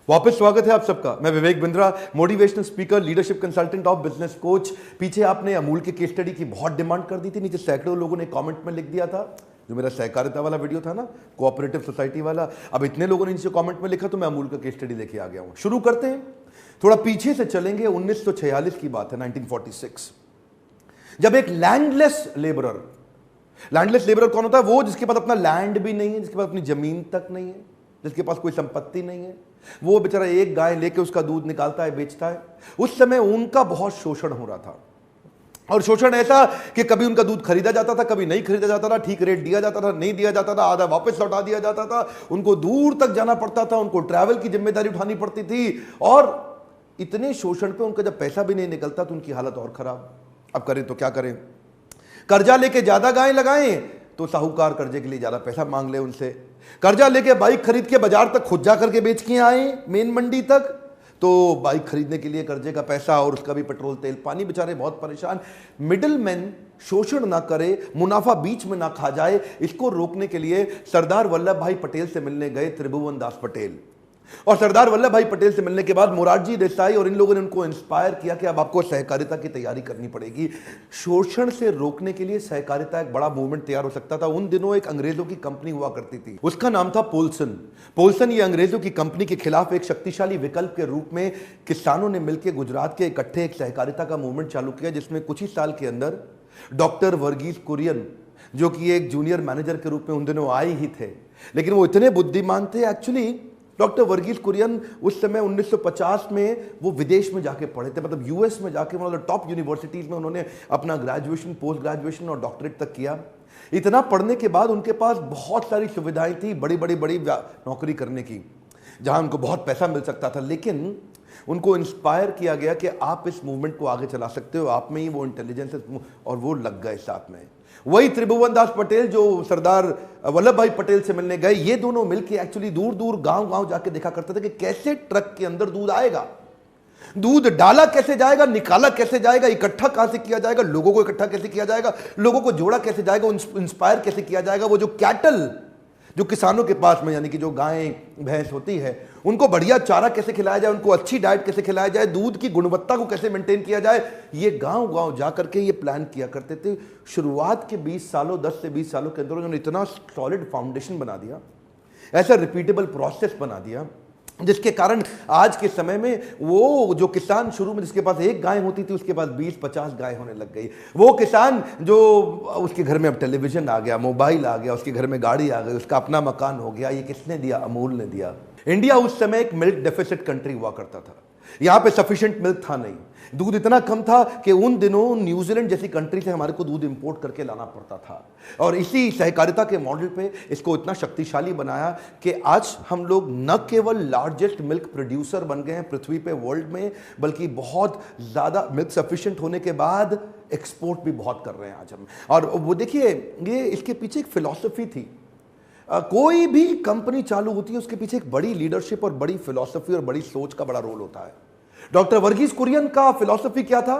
वापस स्वागत है आप सबका। मैं Vivek Bindra, motivational speaker, leadership consultant और बिजनेस कोच। पीछे आपने अमूल के केस स्टडी की बहुत डिमांड कर दी थी, नीचे सैकड़ों लोगों ने कमेंट में लिख दिया था। जो मेरा सहकारिता वाला वीडियो था ना, कोऑपरेटिव सोसाइटी वाला, अब इतने लोगों ने नीचे कमेंट में लिखा तो मैं अमूल का केस स्टडी लेके आ गया हूं। शुरू करते हैं, थोड़ा पीछे से चलेंगे। 1946 की बात है, 1946, जब एक लैंडलेस लेबरर कौन होता है? वो जिसके पास अपना लैंड भी नहीं है, जिसके पास अपनी जमीन तक नहीं है, जिसके पास कोई संपत्ति नहीं है, वो बेचारा एक गाय लेके उसका दूध निकालता है, बेचता है। उस समय उनका बहुत शोषण हो रहा था, और शोषण ऐसा कि कभी उनका दूध खरीदा जाता था, कभी नहीं खरीदा जाता था, ठीक रेट दिया जाता था, नहीं दिया जाता था, आधा वापस लौटा दिया जाता था, उनको दूर तक जाना पड़ता था, उनको ट्रैवल की जिम्मेदारी उठानी पड़ती थी, और इतने शोषण पे उनका जब पैसा भी नहीं निकलता तो उनकी हालत और खराब। अब करें तो क्या करें? कर्जा लेके ज्यादा गाय लगाएं तो साहूकार कर्जे के लिए ज्यादा पैसा मांग ले उनसे। कर्जा लेके बाइक खरीद के बाजार तक खुद जा करके बेच के आए, मेन मंडी तक, तो बाइक खरीदने के लिए कर्जे का पैसा और उसका भी पेट्रोल तेल पानी, बेचारे बहुत परेशान। मिडिलमैन शोषण ना करे, मुनाफा बीच में ना खा जाए, इसको रोकने के लिए सरदार वल्लभ भाई पटेल से मिलने गए त्रिभुवन दास पटेल। और सरदार वल्लभ भाई पटेल से मिलने के बाद मोरारजी देसाई और इन लोगों ने उनको इंस्पायर किया कि अब आपको सहकारिता की तैयारी करनी पड़ेगी। शोषण से रोकने के लिए सहकारिता एक बड़ा मूवमेंट तैयार हो सकता था। उन दिनों एक अंग्रेजों की कंपनी हुआ करती थी, उसका नाम था पोल्सन। ये अंग्रेजों की कंपनी के खिलाफ एक शक्तिशाली विकल्प के रूप में किसानों ने मिलकर गुजरात के इकट्ठे एक सहकारिता का मूवमेंट चालू किया, जिसमें कुछ ही साल के अंदर डॉक्टर वर्गीस कुरियन, जो कि एक जूनियर मैनेजर के रूप में उन दिनों आए ही थे, लेकिन वो इतने बुद्धिमान थे। एक्चुअली डॉक्टर वर्गीस कुरियन उस समय 1950 में वो विदेश में जाके पढ़े थे, मतलब यूएस में जाके मतलब टॉप यूनिवर्सिटीज में उन्होंने अपना ग्रेजुएशन, पोस्ट ग्रेजुएशन और डॉक्टरेट तक किया। इतना पढ़ने के बाद उनके पास बहुत सारी सुविधाएं थी, बड़ी नौकरी करने की, जहां उनको बहुत पैसा मिल सकता था। लेकिन उनको इंस्पायर किया गया कि आप इस मूवमेंट को आगे चला सकते हो, आप में ही वो इंटेलिजेंस है, और वो लग गए साथ में। वही त्रिभुवन दास पटेल जो सरदार वल्लभ भाई पटेल से मिलने गए, ये दोनों मिलके एक्चुअली दूर दूर गांव जाके देखा करते थे कि कैसे ट्रक के अंदर दूध आएगा, दूध डाला कैसे जाएगा, निकाला कैसे जाएगा, इकट्ठा कहां से किया जाएगा, लोगों को इकट्ठा कैसे किया जाएगा, लोगों को जोड़ा कैसे जाएगा, इंस्पायर कैसे किया जाएगा। वो जो कैटल जो किसानों के पास में, यानी कि जो गाय भैंस होती है, उनको बढ़िया चारा कैसे खिलाया जाए, उनको अच्छी डाइट कैसे खिलाया जाए, दूध की गुणवत्ता को कैसे मेंटेन किया जाए, ये गांव जा करके ये प्लान किया करते थे। शुरुआत के 20 सालों, 10 से 20 सालों के अंदर उन्होंने इतना सॉलिड फाउंडेशन बना दिया, ऐसा रिपीटेबल प्रोसेस बना दिया, जिसके कारण आज के समय में वो जो किसान शुरू में जिसके पास एक गाय होती थी, उसके पास 20-50 गाय होने लग गई। वो किसान जो उसके घर में अब टेलीविजन आ गया, मोबाइल आ गया, उसके घर में गाड़ी आ गई, उसका अपना मकान हो गया। ये किसने दिया? अमूल ने दिया। इंडिया उस समय एक मिल्क डेफिसिट कंट्री हुआ करता था, यहां पे सफिशिएंट मिल्क था नहीं, दूध इतना कम था कि उन दिनों न्यूजीलैंड जैसी कंट्री से हमारे को दूध इंपोर्ट करके लाना पड़ता था। और इसी सहकारिता के मॉडल पे इसको इतना शक्तिशाली बनाया कि आज हम लोग न केवल लार्जेस्ट मिल्क प्रोड्यूसर बन गए हैं पृथ्वी पे, वर्ल्ड में, बल्कि बहुत ज्यादा मिल्क सफिशिएंट होने के बाद एक्सपोर्ट भी बहुत कर रहे हैं आज हम। और वो देखिए, ये इसके पीछे एक फिलॉसफी थी। कोई भी कंपनी चालू होती है, उसके पीछे एक बड़ी लीडरशिप और बड़ी फिलॉसफी और बड़ी सोच का बड़ा रोल होता है। डॉक्टर वर्गीस कुरियन का फिलॉसफी क्या था?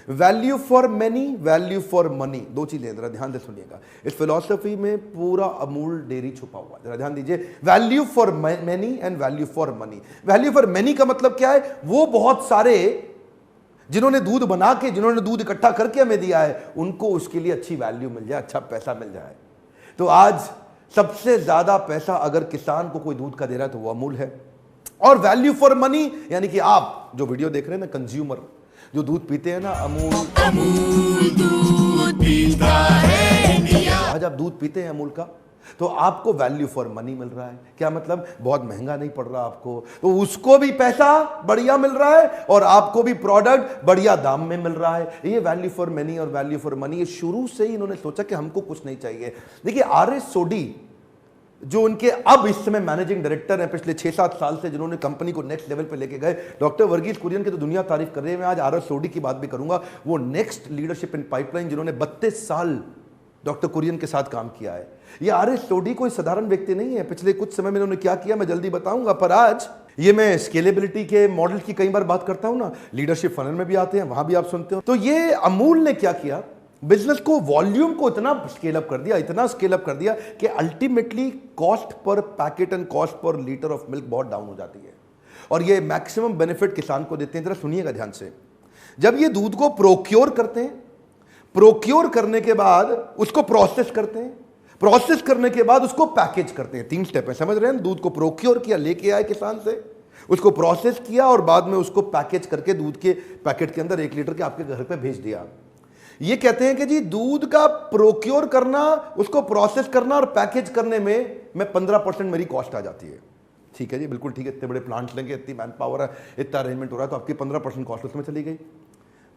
Value for many, value for money. दो चीजें जरा ध्यान से सुनिएगा, इस फिलॉसफी में पूरा अमूल डेयरी छुपा हुआ है, जरा ध्यान दीजिए। Value for many and value for money. Value for many का मतलब क्या है? वो बहुत सारे जिन्होंने दूध बना के, जिन्होंने दूध इकट्ठा करके हमें दिया है, उनको उसके लिए अच्छी वैल्यू मिल जाए, अच्छा पैसा मिल जाए। तो आज सबसे ज्यादा पैसा अगर किसान को कोई दूध का दे रहा है तो वो अमूल है। और वैल्यू फॉर मनी, यानी कि आप जो वीडियो देख रहे हैं ना, कंज्यूमर जो दूध पीते हैं ना, अमूल दूध पीता है इंडिया। आज आप दूध पीते हैं अमूल का, तो आपको वैल्यू फॉर मनी मिल रहा है। क्या मतलब? बहुत महंगा नहीं पड़ रहा आपको, तो उसको भी पैसा बढ़िया मिल रहा है और आपको भी प्रोडक्ट बढ़िया दाम में मिल रहा है। ये वैल्यू फॉर मनी और वैल्यू फॉर मनी, ये शुरू से ही इन्होंने सोचा कि हमको कुछ नहीं चाहिए। देखिए, आर.एस. सोडी जो उनके अब इस समय मैनेजिंग डायरेक्टर हैं, पिछले 6-7 साल से जिन्होंने कंपनी को नेक्स्ट लेवल पे लेके गए, डॉक्टर वर्गीस कुरियन की तो दुनिया तारीफ कर रही है। मैं आज आर.एस. सोडी की बात भी करूंगा, वो नेक्स्ट लीडरशिप इन पाइपलाइन, जिन्होंने 32 साल डॉक्टर कुरियन के साथ काम किया है। ये आर.एस. सोडी कोई साधारण व्यक्ति नहीं है। पिछले कुछ समय में उन्होंने क्या किया मैं जल्दी बताऊंगा, पर आज ये मैं स्केलेबिलिटी के मॉडल की कई बार बात करता हूं ना, लीडरशिप फनल में भी आते हैं, वहां भी आप सुनते हो। तो ये अमूल ने क्या किया, बिजनेस को, वॉल्यूम को इतना स्केल अप कर दिया कि ultimately cost per packet and cost per litre of milk बहुत डाउन हो जाती है। और ये मैक्सिमम बेनिफिट किसान को देते हैं। जरा सुनिएगा ध्यान से। जब ये दूध को प्रोक्योर करते हैं, प्रोक्योर करने के बाद उसको प्रोसेस करते हैं, प्रोसेस करने के बाद उसको पैकेज करते हैं। 3 स्टेप है, समझ रहे हैं? दूध को प्रोक्योर किया, लेके आए किसान से, उसको प्रोसेस किया और बाद में उसको पैकेज करके दूध के पैकेट के अंदर 1 लीटर के आपके घर पे भेज दिया। ये कहते हैं कि जी दूध का प्रोक्योर करना, उसको प्रोसेस करना और पैकेज करने में 15% मेरी कॉस्ट आ जाती है। ठीक है जी, बिल्कुल ठीक है। इतने बड़े प्लांट लेंगे, इतनी मैन पावर है, इतना अरेंजमेंट हो रहा है, तो आपकी 15% कॉस्ट उसमें चली गई।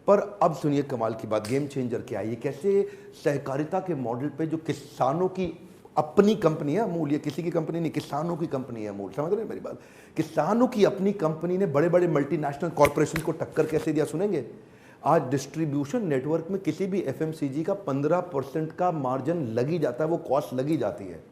पर अब सुनिए कमाल की बात, गेम चेंजर क्या है। ये कैसे सहकारिता के मॉडल पे, जो किसानों की अपनी कंपनी है अमूल, ये किसी की कंपनी नहीं, किसानों की कंपनी है अमूल, समझ रहे हैं मेरी बात? किसानों की अपनी कंपनी ने बड़े बड़े मल्टीनेशनल कॉर्पोरेशन को टक्कर कैसे दिया, सुनेंगे। आज डिस्ट्रीब्यूशन नेटवर्क में किसी भी एफएमसीजी का 15% का मार्जिन लगी जाता है, वो कॉस्ट लगी जाती है।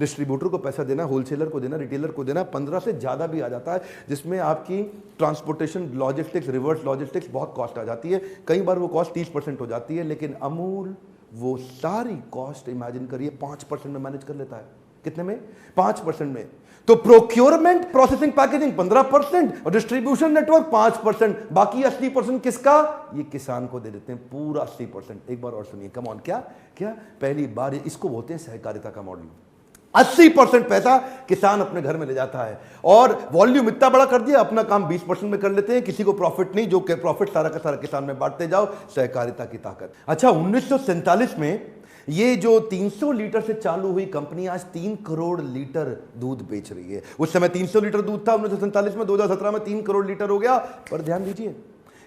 डिस्ट्रीब्यूटर को पैसा देना, होलसेलर को देना, रिटेलर को देना, 15 से ज़्यादा भी आ जाता है, जिसमें आपकी ट्रांसपोर्टेशन, लॉजिस्टिक्स, रिवर्स लॉजिस्टिक्स बहुत कॉस्ट आ जाती है। कई बार वो कॉस्ट 30% हो जाती है, लेकिन अमूल वो सारी कॉस्ट, इमेजिन करिए, 5% में मैनेज कर लेता है। कितने में? 5% में। तो प्रोक्योरमेंट, प्रोसेसिंग, पैकेजिंग 15% और डिस्ट्रीब्यूशन नेटवर्क 5%, बाकी 80% किसका? ये किसान को दे देते हैं, पूरा 80%। एक बार और सुनिए, कम ऑन। क्या क्या पहली बार, इसको बोलते हैं सहकारिता का मॉडल। 80% पैसा किसान अपने घर में ले जाता है और वॉल्यूम इतना बड़ा कर दिया, अपना काम 20% में कर लेते हैं, किसी को प्रॉफिट नहीं, जो कि प्रॉफिट सारा का सारा किसान में बांटते जाओ। सहकारिता की ताकत। अच्छा, 1947 में ये जो 300 लीटर से चालू हुई कंपनी आज 3 करोड़ लीटर दूध बेच रही है। उस समय 300 लीटर दूध था 1947 में, 2017 में 3 करोड़ लीटर हो गया। पर ध्यान दीजिए,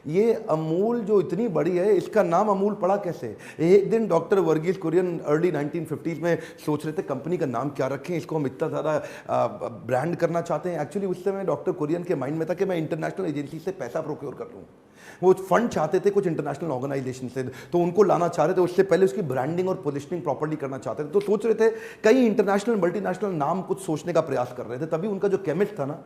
ये अमूल जो इतनी बड़ी है, इसका नाम अमूल पड़ा कैसे? एक दिन doctor Varghese Kurien early 1950s में सोच रहे थे कंपनी का नाम क्या रखें, इसको हम इतना ज़्यादा ब्रांड करना चाहते हैं। एक्चुअली उस समय डॉक्टर कुरियन के माइंड में था कि मैं इंटरनेशनल एजेंसी से पैसा प्रोक्योर कर लूँ। वो फंड चाहते थे कुछ इंटरनेशनल ऑर्गेनाइजेशन से, तो उनको लाना चाह रहे थे। उससे पहले उसकी ब्रांडिंग और पोजिशनिंग प्रॉपर्ली करना चाहते थे, तो सोच रहे थे कई इंटरनेशनल मल्टीनेशनल नाम कुछ सोचने का प्रयास कर रहे थे। तभी उनका जो केमिस्ट था ना,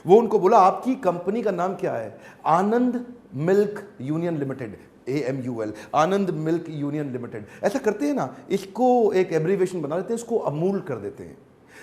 वो उनको बोला आपकी कंपनी का नाम क्या है? आनंद मिल्क यूनियन लिमिटेड, AMUL, आनंद मिल्क यूनियन लिमिटेड। ऐसा करते हैं ना, इसको एक एब्रीवेशन बना लेते हैं, इसको अमूल कर देते हैं।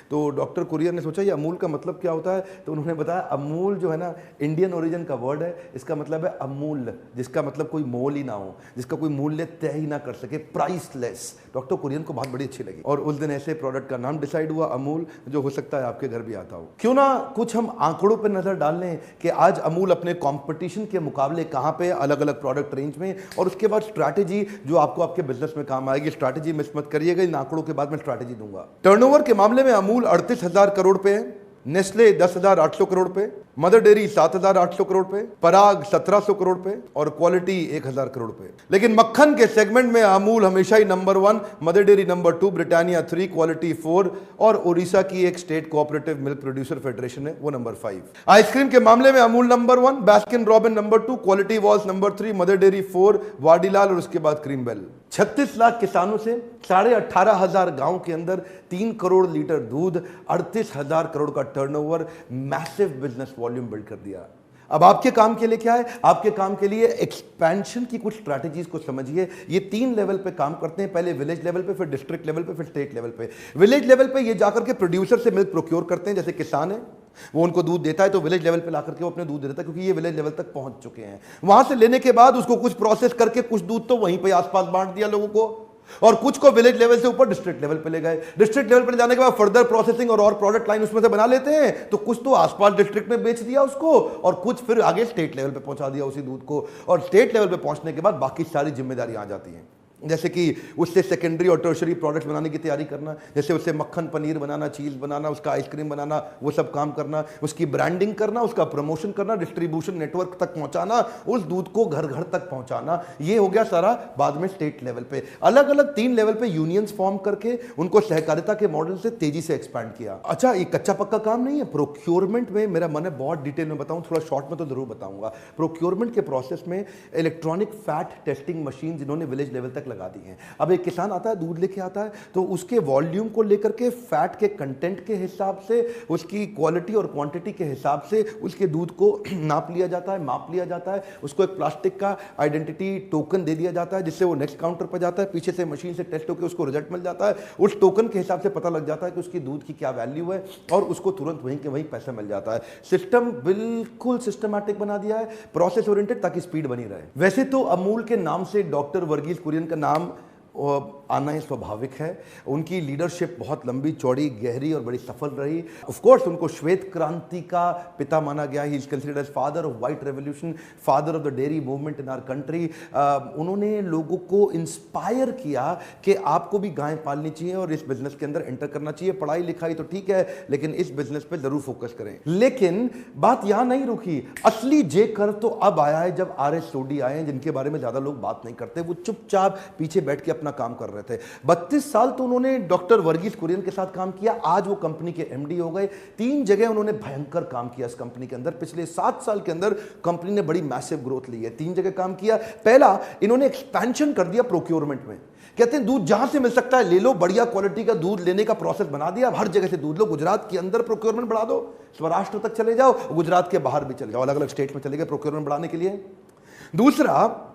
तो डॉक्टर कुरियन ने सोचा ये अमूल का मतलब क्या होता है, तो उन्होंने बताया अमूल जो है ना, इंडियन ओरिजिन का वर्ड है, इसका मतलब है अमूल्य, जिसका मतलब कोई मोल ही ना हो, जिसका कोई मूल्य तय ही ना कर सके, प्राइसलेस। डॉक्टर कुरियन को बहुत बड़ी अच्छी लगी और उस दिन ऐसे प्रोडक्ट का नाम डिसाइड हुआ अमूल, जो हो सकता है आपके घर भी आता हो। क्यों ना कुछ हम आंकड़ों पर नजर डाल लें कि आज अमूल अपने कॉम्पिटिशन के मुकाबले कहाँ पे, अलग अलग प्रोडक्ट रेंज में, और उसके बाद स्ट्रैटेजी जो आपको आपके बिजनेस में काम आएगी। स्ट्रैटेजी मिस मत करिएगा, इन आंकड़ों के बाद मैं स्ट्रैटेजी दूंगा। टर्नओवर के मामले में अमूल 38,000 करोड़ पे है, नेस्ले 10,800 करोड़ पे, मदर डेयरी 7,800 करोड़ पे, पराग 1,700 करोड़ पे और क्वालिटी 1,000 करोड़ पे। लेकिन मक्खन के सेगमेंट में अमूल हमेशा ही number 1, mother dairy number 2, Britannia 3, Kwality 4 और उड़ीसा की एक state cooperative milk producer federation है, वो नंबर 5। आइसक्रीम के मामले में Amul number 1, Baskin Robin number 2, Kwality Wall's number 3, mother dairy 4, Vadilal और उसके बाद क्रीम बेल। 36 लाख किसानों से 18,500 गांव के अंदर 3 करोड़ लीटर दूध, 38,000 करोड़ का turnover, massive business volume build कर दिया। अब आपके काम के लिए क्या है? आपके काम के लिए एक्सपेंशन की कुछ स्ट्रैटेजीज को समझिए। ये 3 लेवल पे काम करते हैं, पहले विलेज लेवल पे, फिर डिस्ट्रिक्ट लेवल पे, फिर स्टेट लेवल पे। विलेज लेवल पे ये जाकर के प्रोड्यूसर से मिल्क प्रोक्योर करते हैं, जैसे किसान है वो उनको दूध देता है, तो विलेज लेवल पे ला करके वो अपने दूध देता है, क्योंकि ये विलेज लेवल तक पहुंच चुके हैं। वहां से लेने के बाद उसको कुछ प्रोसेस करके कुछ दूध तो वहीं पे आसपास बांट दिया लोगों को, और कुछ को विलेज लेवल से ऊपर डिस्ट्रिक्ट लेवल पे ले गए। डिस्ट्रिक्ट लेवल पे ले जाने के बाद फर्दर प्रोसेसिंग और प्रोडक्ट लाइन उसमें से बना लेते हैं, तो कुछ तो आसपास डिस्ट्रिक्ट में बेच दिया उसको, और कुछ फिर आगे स्टेट लेवल पे पहुंचा दिया उसी दूध को। और स्टेट लेवल पे पहुंचने के बाद बाकी सारी जिम्मेदारी आ जाती हैं, जैसे कि उससे सेकेंडरी और टर्शरी प्रोडक्ट्स बनाने की तैयारी करना, जैसे उससे मक्खन पनीर बनाना, चीज़ बनाना, उसका आइसक्रीम बनाना, वो सब काम करना, उसकी ब्रांडिंग करना, उसका प्रमोशन करना, डिस्ट्रीब्यूशन नेटवर्क तक पहुंचाना, उस दूध को घर घर तक पहुंचाना। ये हो गया सारा बाद में स्टेट लेवल पे। अलग अलग 3 लेवल पे यूनियंस फॉर्म करके उनको सहकारिता के मॉडल से तेजी से एक्सपैंड किया। अच्छा, ये कच्चा पक्का काम नहीं है। प्रोक्योरमेंट में मेरा मन है बहुत डिटेल में बताऊं, थोड़ा शॉर्ट में तो जरूर बताऊंगा। प्रोक्योरमेंट के प्रोसेस में इलेक्ट्रॉनिक फैट टेस्टिंग मशीन जिन्होंने विलेज लेवल तक लगा दी हैं। अब एक किसान आता है, दूध लेके आता है, तो उसके वॉल्यूम को लेकर के, फैट के कंटेंट के हिसाब से, उसकी क्वालिटी और क्वांटिटी के हिसाब से उसके दूध को नाप लिया जाता है, माप लिया जाता है, उसको एक प्लास्टिक का आइडेंटिटी टोकन दे दिया जाता है, जिससे वो नेक्स्ट काउंटर पर जाता है, पीछे से मशीन से टेस्ट होकर उसको रिजल्ट मिल जाता है। उस टोकन के हिसाब से पता लग जाता है कि उसकी दूध की क्या वैल्यू है, और उसको तुरंत वहीं के वहीं पैसा मिल जाता है। सिस्टम बिल्कुल सिस्टमैटिक बना दिया है, प्रोसेस ओरिएंटेड, ताकि स्पीड बनी रहे। वैसे तो अमूल के नाम से डॉक्टर वर्गीस कुरियन का नाम आना ही स्वाभाविक है। उनकी लीडरशिप बहुत लंबी चौड़ी, गहरी और बड़ी सफल रही। ऑफ कोर्स उनको श्वेत क्रांति का पिता माना गया। He is considered as father of white revolution, father of the dairy movement in our country. उन्होंने लोगों को इंस्पायर किया कि आपको भी गाय पालनी चाहिए और इस बिजनेस के अंदर एंटर करना चाहिए। पढ़ाई लिखाई तो ठीक है, लेकिन इस बिजनेस पे जरूर फोकस करें। लेकिन बात यहां नहीं रुकी। असली जे कर तो अब आया है, जब आर एस सोडी आए हैं, जिनके बारे में ज्यादा लोग बात नहीं करते। वो चुपचाप पीछे बैठ के अपना काम कर रहे थे। 32 साल तो उन्होंने डॉक्टर वर्गीस कुरियन के साथ काम किया। आज वो कंपनी के एमडी हो गए। 3 जगह उन्होंने भयंकर काम किया इस कंपनी के अंदर। पिछले 7 साल के अंदर कंपनी ने बड़ी मैसिव ग्रोथ ली है। 3 जगह काम किया। पहला, इन्होंने एक्सपेंशन कर दिया प्रोक्योरमेंट में। कहते हैं दूध जहां से मिल सकता है ले लो, बढ़िया क्वालिटी का दूध लेने का प्रोसेस बना दिया। हर जगह से दूध लो। गुजरात के अंदर प्रोक्योरमेंट बढ़ा दो, स्वराष्ट्र तक चले जाओ, गुजरात के बाहर भी चले जाओ, अलग अलग स्टेट में चले गए प्रोक्योरमेंट बढ़ाने के लिए। दूसरा,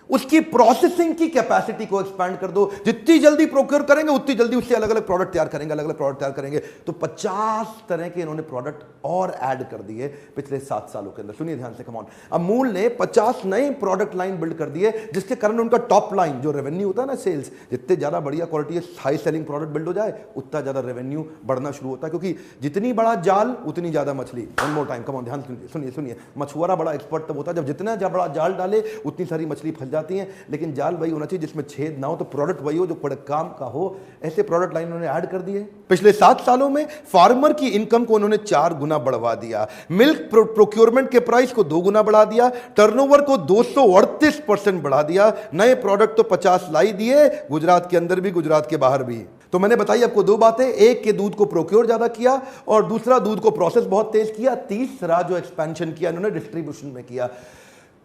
उसकी प्रोसेसिंग की कैपेसिटी को एक्सपैंड कर दो। जितनी जल्दी प्रोक्योर करेंगे उतनी जल्दी उससे अलग अलग प्रोडक्ट तैयार करेंगे, अलग अलग प्रोडक्ट तैयार करेंगे। तो 50 तरह के इन्होंने प्रोडक्ट और ऐड कर दिए पिछले 7 सालों के अंदर। सुनिए ध्यान से, कम ऑन। अमूल ने 50 नए प्रोडक्ट लाइन बिल्ड कर दिए, जिसके कारण उनका टॉप लाइन जो रेवेन्यू होता है ना, सेल्स, जितने ज्यादा बढ़िया quality high selling product build हो जाए, उतना ज्यादा रेवेन्यू बढ़ना शुरू होता है। क्योंकि जितनी बड़ा जाल उतनी ज्यादा मछली। One more time, come on, ध्यान सुनिए सुनिए। मछुआरा बड़ा एक्सपर्ट तब होता है जब जितना बड़ा जाल डाले उतनी सारी मछली फंस जाती है। लेकिन जाल वही होना चाहिए जिसमें छेद ना हो, तो प्रोडक्ट वही हो जो बड़े काम का हो। ऐसे प्रोडक्ट लाइन उन्होंने ऐड कर दिए। पिछले 7 सालों में फार्मर की इनकम को उन्होंने 4 गुना बढ़वा दिया। मिल्क प्रोक्योरमेंट के प्राइस को 2 गुना बढ़ा दिया। टर्नओवर को 238% बढ़ा दिया। नए प्रोडक्ट तो 50 लाई दिए, गुजरात के अंदर भी, गुजरात के बाहर भी। तो मैंने बताई आपको 2 बातें। एक के दूध को प्रोक्योर ज्यादा किया, और दूसरा दूध को प्रोसेस बहुत तेज किया। तीसरा जो एक्सपेंशन किया इन्होंने डिस्ट्रीब्यूशन में किया।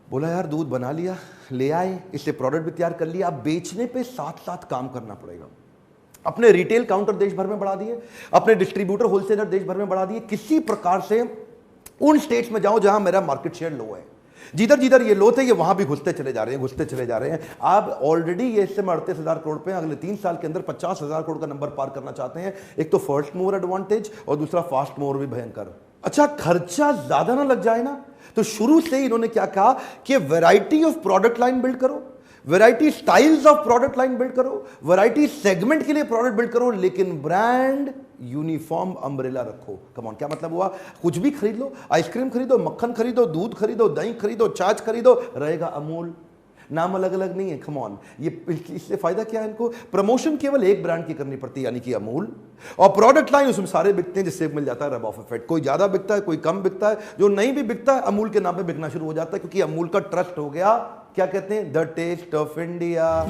बोला यार दूध बना लिया, ले आए, इससे प्रोडक्ट भी तैयार कर लिया, अब बेचने पे साथ साथ काम करना पड़ेगा। अपने रिटेल काउंटर देश भर में बढ़ा दिए, अपने डिस्ट्रीब्यूटर होलसेलर देश भर में बढ़ा दिए। किसी प्रकार से उन स्टेट्स में जाओ जहां मेरा मार्केट शेयर लो है। जिधर जिधर ये लो थे, ये वहां भी घुसते चले जा रहे हैं, घुसते चले जा रहे हैं। आप ऑलरेडी ये इससे 38,000 करोड़ पे, अगले 3 साल के अंदर 50,000 करोड़ का नंबर पार करना चाहते हैं। एक तो फर्स्ट मूवर एडवांटेज, और दूसरा फास्ट मूवर भी भयंकर। अच्छा, खर्चा ज्यादा ना लग जाए ना, तो शुरू से इन्होंने क्या कहा कि variety of product line build करो, variety styles of product line build करो, वैरायटी सेगमेंट के लिए प्रोडक्ट बिल्ड करो, लेकिन ब्रांड यूनिफॉर्म अम्ब्रेला रखो। कम ऑन, क्या मतलब हुआ? कुछ भी खरीद लो, आइसक्रीम खरीदो, मक्खन खरीदो, दूध खरीदो, दही खरीदो, छाछ खरीदो, रहेगा अमूल। नाम अलग अलग नहीं है। कम ऑन, ये इससे फायदा क्या है इनको? प्रमोशन केवल एक ब्रांड की करनी पड़ती है, यानी कि अमूल, और प्रोडक्ट लाइन उसमें सारे बिकते हैं, जिससे मिल जाता है रब ऑफ इफेक्ट। कोई ज्यादा बिकता है, कोई कम बिकता है। जो नहीं भी बिकता है, अमूल के नाम पे बिकना शुरू हो जाता है, क्योंकि अमूल का ट्रस्ट हो गया। क्या कहते हैं? The taste of India.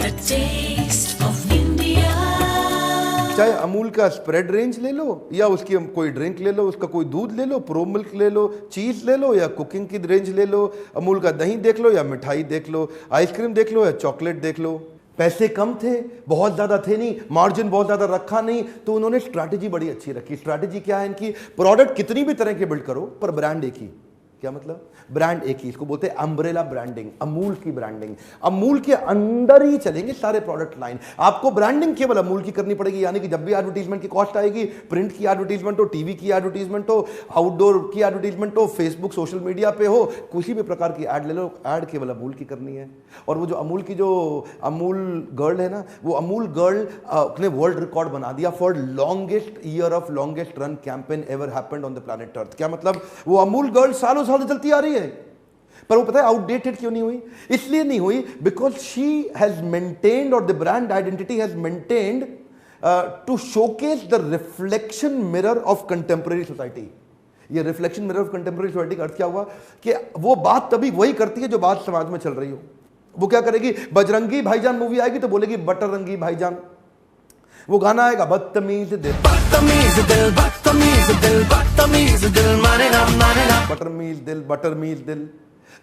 चाहे अमूल का स्प्रेड रेंज ले लो, या उसकी कोई ड्रिंक ले लो, उसका कोई दूध ले लो, प्रो मिल्क ले लो, चीज ले लो, या कुकिंग की रेंज ले लो, अमूल का दही देख लो, या मिठाई देख लो, आइसक्रीम देख लो, या चॉकलेट देख लो। पैसे कम थे, बहुत ज्यादा थे नहीं, मार्जिन बहुत ज्यादा रखा नहीं, तो उन्होंने स्ट्रैटेजी बड़ी अच्छी रखी। स्ट्रैटेजी क्या है इनकी? प्रोडक्ट कितनी भी तरह के बिल्ड करो, पर ब्रांड एक ही। क्या मतलब? ब्रांड एक ही। इसको बोलते हैं अम्ब्रेला ब्रांडिंग, अमूल की ब्रांडिंग। अमूल के अंदर ही चलेंगे सारे प्रोडक्ट लाइन। आपको ब्रांडिंग केवल अमूल की करनी पड़ेगी, यानी कि जब भी एडवर्टीजमेंट की कॉस्ट आएगी, प्रिंट की एडवर्टीजमेंट हो, टीवी की एडवर्टीजमेंट हो, आउटडोर की एडवर्टीजमेंट हो, फेसबुक सोशल मीडिया पे हो, किसी भी प्रकार की एड ले लो, एड केवल अमूल की करनी है। और वो जो अमूल की जो अमूल गर्ल है ना, वो अमूल गर्ल ने वर्ल्ड रिकॉर्ड बना दिया for longest year of longest run campaign ever happened on the planet earth. क्या मतलब? वो अमूल गर्ल सालों साल चलती आ रही है, पर वो पता है आउटडेटेड क्यों नहीं हुई? इसलिए नहीं हुई बिकॉज शी हैज मेंटेन्ड, और the brand identity has maintained to showcase the reflection mirror of contemporary society. ये reflection mirror of contemporary society का अर्थ क्या हुआ? कि वो बात तभी वही करती है जो बात समाज में चल रही हो। वो क्या करेगी? बजरंगी भाईजान मूवी आएगी तो बोलेगी बटरंगी भाईजान। वो गाना आएगा बदतमीज दिल, बदतमीज दिल, बदतमीज दिल, बदतमीज दिल, माने ना बटरमीज दिल, बटरमीज दिल।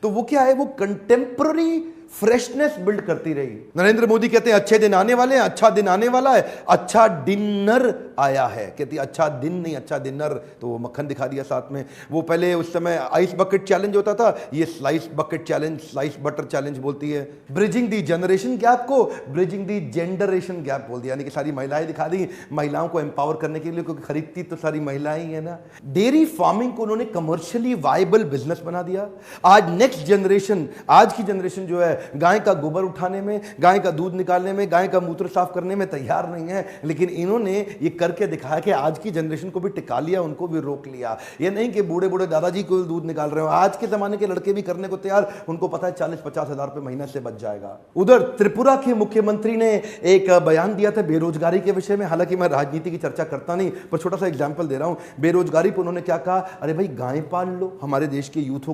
तो वो क्या है? वो कंटेम्पररी फ्रेशनेस बिल्ड करती रही। नरेंद्र मोदी कहते हैं अच्छे दिन आने वाले हैं, अच्छा दिन आने वाला है, अच्छा डिनर आया है। कहती अच्छा दिन नहीं, अच्छा डिनर। तो वो मक्खन दिखा दिया साथ में। वो पहले उस समय आइस बकेट चैलेंज होता था, ये slice bucket challenge, slice butter challenge बोलती है। ब्रिजिंग दी जनरेशन गैप को ब्रिजिंग दी जेंडरेशन गैप बोल दिया, यानी कि सारी महिलाएं दिखा दी, महिलाओं को एम्पावर करने के लिए, क्योंकि खरीदती तो सारी महिलाएं ही है ना। डेयरी फार्मिंग को उन्होंने कमर्शियली वायबल बिजनेस बना दिया। आज नेक्स्ट जनरेशन, आज की जनरेशन जो है, गाय का गोबर उठाने में, गाय का दूध निकालने में, गाय का मूत्र साफ करने में तैयार नहीं है, लेकिन इन्होंने ये करके दिखाया कि आज की जनरेशन को भी टिका लिया, उनको भी रोक लिया। ये नहीं कि बूढ़े बूढ़े दादाजी को दूध निकाल रहे हो, आज के जमाने के लड़के भी करने को तैयार, उनको पता है 40-50 हजार रुपए महीना से बच जाएगा। उधर त्रिपुरा के मुख्यमंत्री ने एक बयान दिया था बेरोजगारी के विषय में। हालांकि मैं राजनीति की चर्चा करता नहीं, पर छोटा सा एग्जाम्पल दे रहा हूं। बेरोजगारी पर उन्होंने क्या कहा, अरे भाई गाय पाल लो, हमारे देश के यूथ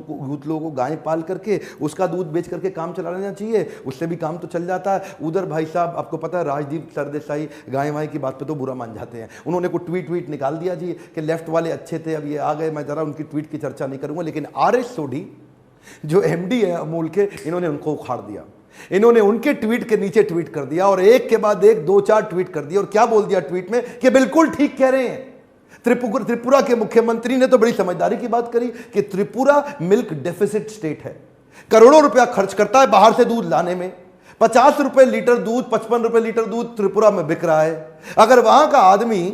लोगों को गाय पाल करके उसका दूध बेच करके काम चला लेना चाहिए, उससे भी काम तो चल जाता है। उधर भाई साहब आपको पता है राजदीप सरदेसाई गाय वाय की बात पे तो बुरा मान जाते हैं, उन्होंने को ट्वीट निकाल दिया जी कि लेफ्ट वाले अच्छे थे, अब ये आ गए। मैं जरा उनकी ट्वीट की चर्चा नहीं करूंगा, लेकिन आरएस सोढी जो एमडी है अमूल के, इन्होंने उनको उखाड़ दिया। इन्होंने उनके ट्वीट के नीचे ट्वीट कर दिया और एक के बाद एक 2-4 ट्वीट कर दिया। और क्या बोल दिया ट्वीट में कि बिल्कुल ठीक कह रहे हैं। त्रिपुरा के मुख्यमंत्री ने तो बड़ी समझदारी की बात करी कि त्रिपुरा मिल्क डेफिसिट स्टेट है, करोड़ों रुपया खर्च करता है बाहर से दूध लाने में। 50 रुपए लीटर दूध, 55 रुपए लीटर दूध त्रिपुरा में बिक रहा है। अगर वहां का आदमी,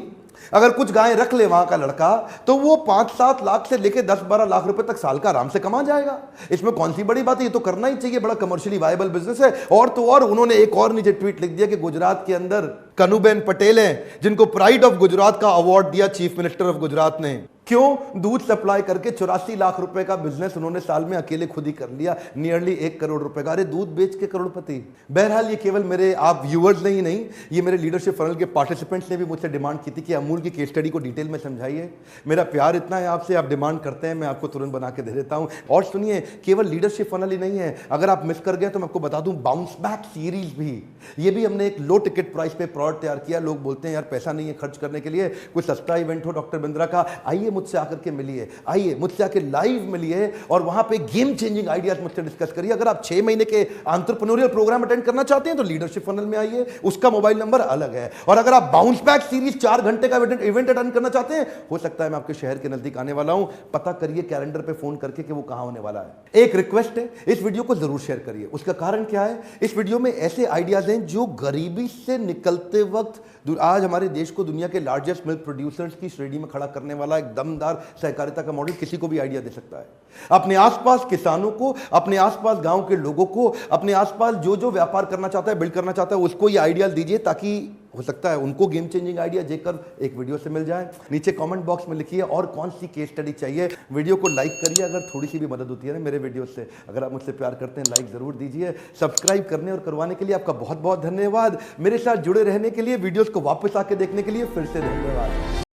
अगर कुछ गाय रख ले वहां का लड़का, तो वो 5-7 लाख से लेकर 10-12 लाख रुपए तक साल का आराम से कमा जाएगा। इसमें कौन सी बड़ी बात है, ये तो करना ही चाहिए, बड़ा कमर्शियली वायबल बिजनेस है। और तो और उन्होंने एक और नीचे ट्वीट लिख दिया कि गुजरात के अंदर कनुबेन पटेल हैं, जिनको प्राइड ऑफ गुजरात का अवार्ड दिया चीफ मिनिस्टर ऑफ गुजरात ने। क्यों? दूध सप्लाई करके 84 लाख रुपए का बिजनेस उन्होंने साल में अकेले खुद ही कर लिया, नियरली 1 करोड़ रुपए का। अरे दूध बेच के करोड़पति। बहरहाल ये केवल मेरे आप व्यूअर्स नहीं, ये मेरे लीडरशिप फनल के पार्टिसिपेंट्स ने भी मुझसे डिमांड की थी कि अमूल की केस स्टडी को डिटेल में समझाइए। मेरा प्यार इतना है आपसे, आप डिमांड करते हैं, मैं आपको तुरंत बना के दे देता हूं। और सुनिए, केवल लीडरशिप फनल ही नहीं है, अगर आप मिस कर गए तो मैं आपको बता दूं, बाउंस बैक सीरीज भी, ये भी हमने एक लो टिकट प्राइस पे प्रोडक्ट तैयार किया। लोग बोलते हैं यार पैसा नहीं है खर्च करने के लिए, कोई सस्ता इवेंट हो डॉक्टर बिंद्रा का, आइए मुझसे आकर के मिलिए, आइए मुझसे आके लाइव मिलिए और वहां पे गेम चेंजिंग आइडियाज मुझसे डिस्कस करिए। अगर आप 6 महीने के एंटरप्रेन्योरियल प्रोग्राम अटेंड करना चाहते हैं तो लीडरशिप फनल में आइए, उसका मोबाइल नंबर अलग है। और अगर आप बाउंस बैक सीरीज 4 घंटे का इवेंट अटेंड करना चाहते हैं, हो सकता है मैं आपके शहर के नजदीक आने वाला हूं, पता करिए कैलेंडर पे फोन करके कि वो कहां होने वाला है। एक रिक्वेस्ट है, इस वीडियो को जरूर शेयर करिए। उसका कारण क्या है, इस वीडियो में ऐसे आइडियाज हैं जो गरीबी से निकलते वक्त आज हमारे देश को दुनिया के लार्जेस्ट मिल्क प्रोड्यूसर्स की श्रेणी में खड़ा करने वाला एक दमदार सहकारिता का मॉडल किसी को भी आइडिया दे सकता है। अपने आसपास किसानों को, अपने आसपास गांव के लोगों को, अपने आसपास जो व्यापार करना चाहता है, बिल्ड करना चाहता है, उसको ये आइडिया दीजिए, ताकि हो सकता है उनको गेम चेंजिंग आइडिया देकर एक वीडियो से मिल जाए। नीचे कमेंट बॉक्स में लिखिए और कौन सी केस स्टडी चाहिए। वीडियो को लाइक करिए अगर थोड़ी सी भी मदद होती है ना मेरे वीडियो से। अगर आप मुझसे प्यार करते हैं लाइक जरूर दीजिए। सब्सक्राइब करने और करवाने के लिए आपका बहुत बहुत धन्यवाद। मेरे साथ जुड़े रहने के लिए, वीडियोस को वापस आके देखने के लिए फिर से धन्यवाद।